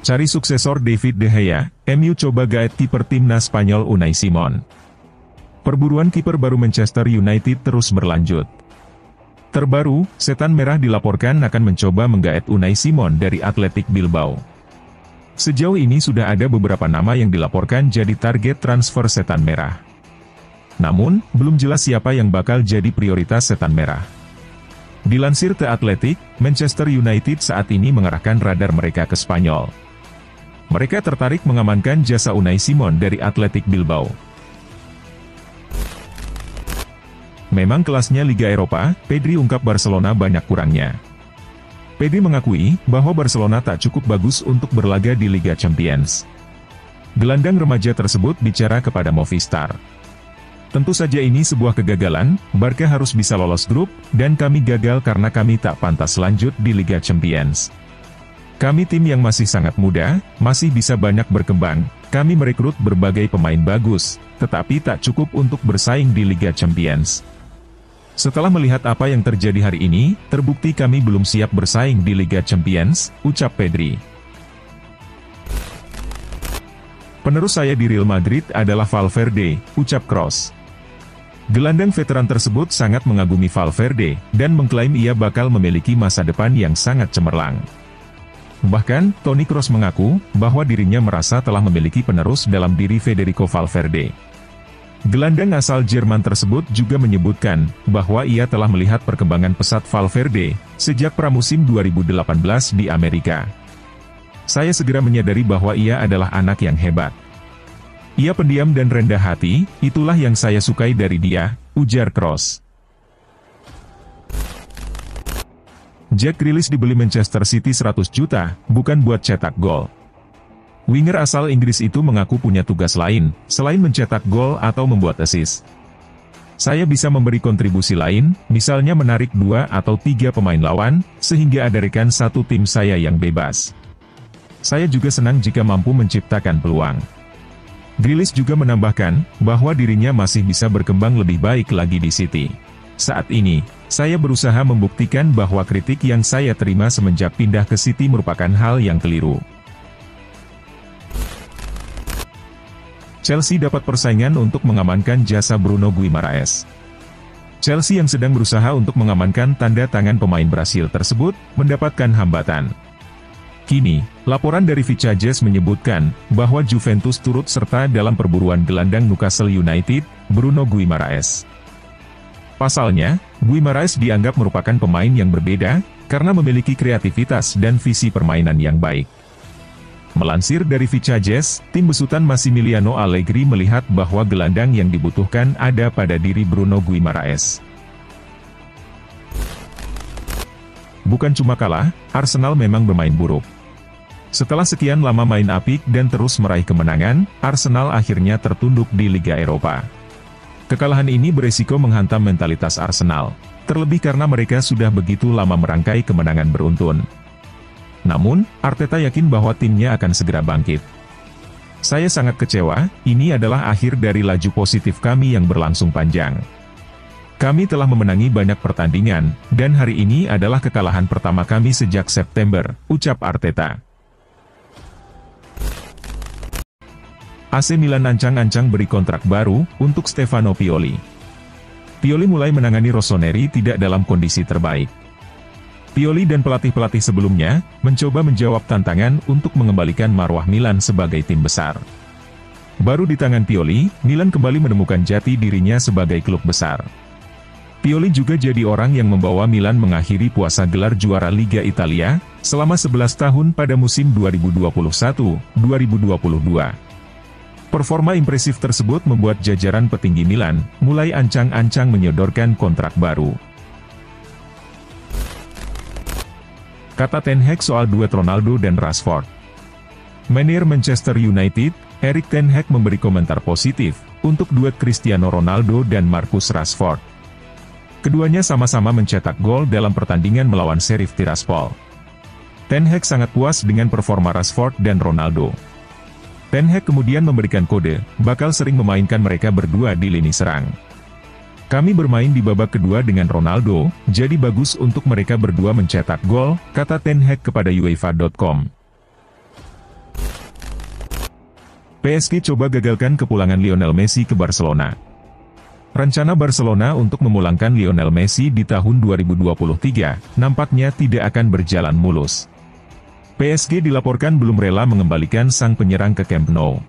Cari suksesor David De Gea, MU coba gaet kiper timnas Spanyol Unai Simon. Perburuan kiper baru Manchester United terus berlanjut. Terbaru, Setan Merah dilaporkan akan mencoba menggaet Unai Simon dari Athletic Bilbao. Sejauh ini sudah ada beberapa nama yang dilaporkan jadi target transfer Setan Merah. Namun, belum jelas siapa yang bakal jadi prioritas Setan Merah. Dilansir The Athletic, Manchester United saat ini mengarahkan radar mereka ke Spanyol. Mereka tertarik mengamankan jasa Unai Simon dari Athletic Bilbao. Memang kelasnya Liga Eropa, Pedri ungkap Barcelona banyak kurangnya. Pedri mengakui bahwa Barcelona tak cukup bagus untuk berlaga di Liga Champions. Gelandang remaja tersebut bicara kepada Movistar. Tentu saja ini sebuah kegagalan, Barca harus bisa lolos grup, dan kami gagal karena kami tak pantas lanjut di Liga Champions. Kami tim yang masih sangat muda, masih bisa banyak berkembang, kami merekrut berbagai pemain bagus, tetapi tak cukup untuk bersaing di Liga Champions. Setelah melihat apa yang terjadi hari ini, terbukti kami belum siap bersaing di Liga Champions, ucap Pedri. Penerus saya di Real Madrid adalah Valverde, ucap Kroos. Gelandang veteran tersebut sangat mengagumi Valverde, dan mengklaim ia bakal memiliki masa depan yang sangat cemerlang. Bahkan, Toni Kroos mengaku bahwa dirinya merasa telah memiliki penerus dalam diri Federico Valverde. Gelandang asal Jerman tersebut juga menyebutkan bahwa ia telah melihat perkembangan pesat Valverde sejak pramusim 2018 di Amerika. Saya segera menyadari bahwa ia adalah anak yang hebat. Ia pendiam dan rendah hati, itulah yang saya sukai dari dia, ujar Kroos. Jack Grealish dibeli Manchester City 100 juta, bukan buat cetak gol. Winger asal Inggris itu mengaku punya tugas lain, selain mencetak gol atau membuat assist. Saya bisa memberi kontribusi lain, misalnya menarik 2 atau 3 pemain lawan, sehingga ada rekan satu tim saya yang bebas. Saya juga senang jika mampu menciptakan peluang. Grealish juga menambahkan, bahwa dirinya masih bisa berkembang lebih baik lagi di City. Saat ini, saya berusaha membuktikan bahwa kritik yang saya terima semenjak pindah ke City merupakan hal yang keliru. Chelsea dapat persaingan untuk mengamankan jasa Bruno Guimaraes. Chelsea yang sedang berusaha untuk mengamankan tanda tangan pemain Brasil tersebut, mendapatkan hambatan. Kini, laporan dari Vicajes menyebutkan, bahwa Juventus turut serta dalam perburuan gelandang Newcastle United, Bruno Guimaraes. Pasalnya, Guimaraes dianggap merupakan pemain yang berbeda, karena memiliki kreativitas dan visi permainan yang baik. Melansir dari Vicajes, tim besutan Massimiliano Allegri melihat bahwa gelandang yang dibutuhkan ada pada diri Bruno Guimaraes. Bukan cuma kalah, Arsenal memang bermain buruk. Setelah sekian lama main apik dan terus meraih kemenangan, Arsenal akhirnya tertunduk di Liga Eropa. Kekalahan ini beresiko menghantam mentalitas Arsenal, terlebih karena mereka sudah begitu lama merangkai kemenangan beruntun. Namun, Arteta yakin bahwa timnya akan segera bangkit. Saya sangat kecewa, ini adalah akhir dari laju positif kami yang berlangsung panjang. Kami telah memenangi banyak pertandingan, dan hari ini adalah kekalahan pertama kami sejak September, ucap Arteta. AC Milan ancang-ancang beri kontrak baru untuk Stefano Pioli. Pioli mulai menangani Rossoneri tidak dalam kondisi terbaik. Pioli dan pelatih-pelatih sebelumnya mencoba menjawab tantangan untuk mengembalikan marwah Milan sebagai tim besar. Baru di tangan Pioli, Milan kembali menemukan jati dirinya sebagai klub besar. Pioli juga jadi orang yang membawa Milan mengakhiri puasa gelar juara Liga Italia selama 11 tahun pada musim 2021-2022. Performa impresif tersebut membuat jajaran petinggi Milan mulai ancang-ancang menyodorkan kontrak baru. Kata Ten Hag soal duet Ronaldo dan Rashford. Manajer Manchester United, Erik Ten Hag memberi komentar positif untuk duet Cristiano Ronaldo dan Marcus Rashford. Keduanya sama-sama mencetak gol dalam pertandingan melawan Sheriff Tiraspol. Ten Hag sangat puas dengan performa Rashford dan Ronaldo. Ten Hag kemudian memberikan kode, bakal sering memainkan mereka berdua di lini serang. Kami bermain di babak kedua dengan Ronaldo, jadi bagus untuk mereka berdua mencetak gol, kata Ten Hag kepada UEFA.com. PSG coba gagalkan kepulangan Lionel Messi ke Barcelona. Rencana Barcelona untuk memulangkan Lionel Messi di tahun 2023 nampaknya tidak akan berjalan mulus. PSG dilaporkan belum rela mengembalikan sang penyerang ke Camp Nou.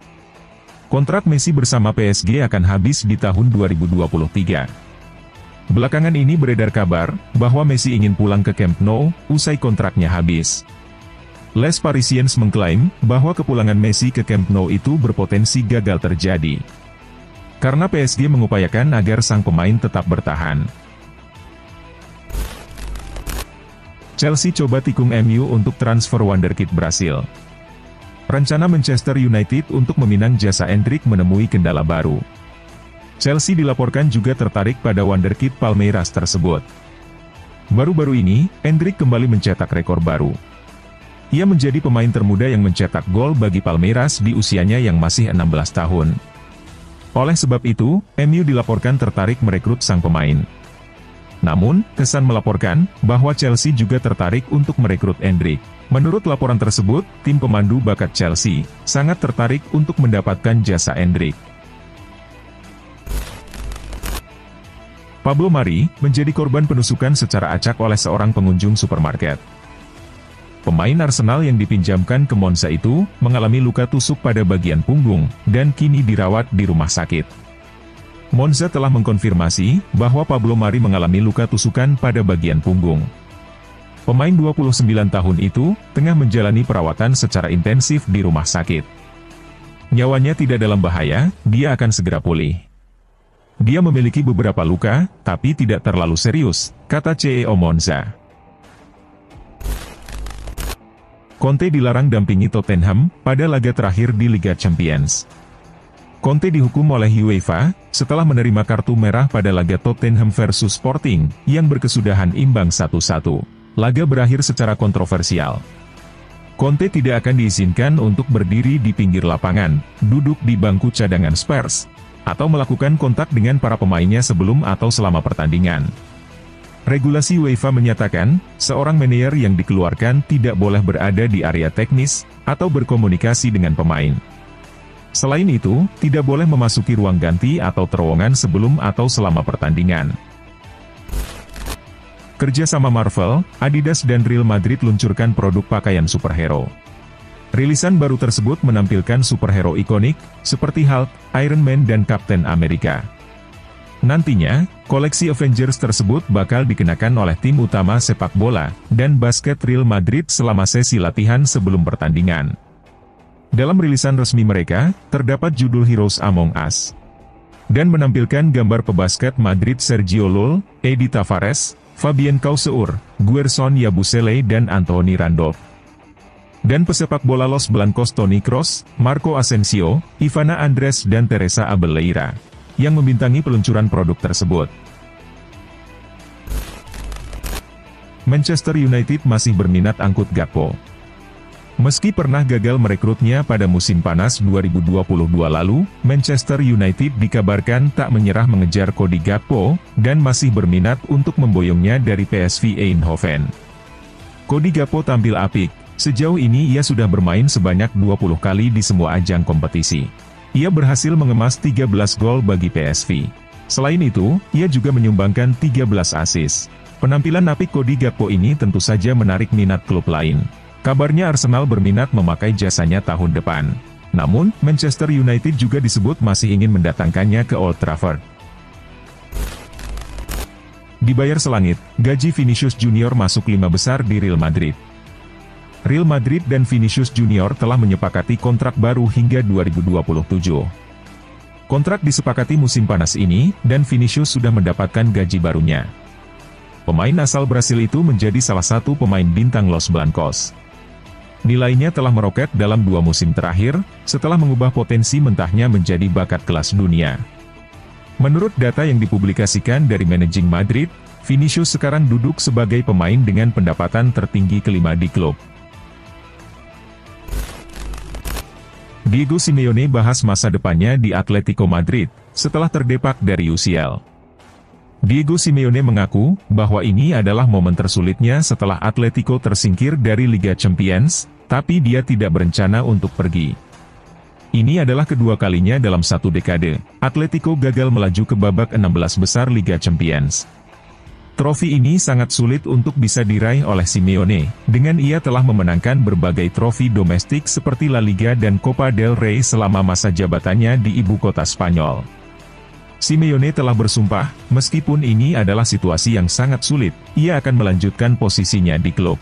Kontrak Messi bersama PSG akan habis di tahun 2023. Belakangan ini beredar kabar bahwa Messi ingin pulang ke Camp Nou usai kontraknya habis. Les Parisiens mengklaim bahwa kepulangan Messi ke Camp Nou itu berpotensi gagal terjadi, karena PSG mengupayakan agar sang pemain tetap bertahan. Chelsea coba tikung MU untuk transfer wonderkid Brasil. Rencana Manchester United untuk meminang jasa Endrick menemui kendala baru. Chelsea dilaporkan juga tertarik pada wonderkid Palmeiras tersebut. Baru-baru ini, Endrick kembali mencetak rekor baru. Ia menjadi pemain termuda yang mencetak gol bagi Palmeiras di usianya yang masih 16 tahun. Oleh sebab itu, MU dilaporkan tertarik merekrut sang pemain. Namun, Kesan melaporkan bahwa Chelsea juga tertarik untuk merekrut Endrick. Menurut laporan tersebut, tim pemandu bakat Chelsea sangat tertarik untuk mendapatkan jasa Endrick. Pablo Mari menjadi korban penusukan secara acak oleh seorang pengunjung supermarket. Pemain Arsenal yang dipinjamkan ke Monza itu mengalami luka tusuk pada bagian punggung dan kini dirawat di rumah sakit. Monza telah mengkonfirmasi bahwa Pablo Mari mengalami luka tusukan pada bagian punggung. Pemain 29 tahun itu tengah menjalani perawatan secara intensif di rumah sakit. Nyawanya tidak dalam bahaya, dia akan segera pulih. Dia memiliki beberapa luka, tapi tidak terlalu serius, kata CEO Monza. Conte dilarang dampingi Tottenham pada laga terakhir di Liga Champions. Conte dihukum oleh UEFA setelah menerima kartu merah pada laga Tottenham versus Sporting yang berkesudahan imbang 1-1. Laga berakhir secara kontroversial. Conte tidak akan diizinkan untuk berdiri di pinggir lapangan, duduk di bangku cadangan Spurs, atau melakukan kontak dengan para pemainnya sebelum atau selama pertandingan. Regulasi UEFA menyatakan, seorang manajer yang dikeluarkan tidak boleh berada di area teknis, atau berkomunikasi dengan pemain. Selain itu, tidak boleh memasuki ruang ganti atau terowongan sebelum atau selama pertandingan. Kerjasama Marvel, Adidas dan Real Madrid luncurkan produk pakaian superhero. Rilisan baru tersebut menampilkan superhero ikonik, seperti Hulk, Iron Man dan Captain America. Nantinya, koleksi Avengers tersebut bakal dikenakan oleh tim utama sepak bola dan basket Real Madrid selama sesi latihan sebelum pertandingan. Dalam rilisan resmi mereka, terdapat judul Heroes Among Us, dan menampilkan gambar pebasket Madrid Sergio Llull, Edi Tavares, Fabien Causeur, Guerson Yabusele dan Anthony Randolph. Dan pesepak bola Los Blancos Toni Kroos, Marco Asensio, Ivana Andres dan Teresa Abelleira yang membintangi peluncuran produk tersebut. Manchester United masih berminat angkut Gakpo. Meski pernah gagal merekrutnya pada musim panas 2022 lalu, Manchester United dikabarkan tak menyerah mengejar Cody Gakpo, dan masih berminat untuk memboyongnya dari PSV Eindhoven. Cody Gakpo tampil apik, sejauh ini ia sudah bermain sebanyak 20 kali di semua ajang kompetisi. Ia berhasil mengemas 13 gol bagi PSV. Selain itu, ia juga menyumbangkan 13 assist. Penampilan apik Cody Gakpo ini tentu saja menarik minat klub lain. Kabarnya Arsenal berminat memakai jasanya tahun depan. Namun, Manchester United juga disebut masih ingin mendatangkannya ke Old Trafford. Dibayar selangit, gaji Vinicius Junior masuk 5 besar di Real Madrid. Real Madrid dan Vinicius Junior telah menyepakati kontrak baru hingga 2027. Kontrak disepakati musim panas ini, dan Vinicius sudah mendapatkan gaji barunya. Pemain asal Brasil itu menjadi salah satu pemain bintang Los Blancos. Nilainya telah meroket dalam 2 musim terakhir, setelah mengubah potensi mentahnya menjadi bakat kelas dunia. Menurut data yang dipublikasikan dari Managing Madrid, Vinicius sekarang duduk sebagai pemain dengan pendapatan tertinggi kelima di klub. Diego Simeone bahas masa depannya di Atletico Madrid, setelah terdepak dari UCL. Diego Simeone mengaku, bahwa ini adalah momen tersulitnya setelah Atletico tersingkir dari Liga Champions, tapi dia tidak berencana untuk pergi. Ini adalah kedua kalinya dalam satu dekade, Atletico gagal melaju ke babak 16 besar Liga Champions. Trofi ini sangat sulit untuk bisa diraih oleh Simeone, dengan ia telah memenangkan berbagai trofi domestik seperti La Liga dan Copa del Rey selama masa jabatannya di ibu kota Spanyol. Simeone telah bersumpah, meskipun ini adalah situasi yang sangat sulit, ia akan melanjutkan posisinya di klub.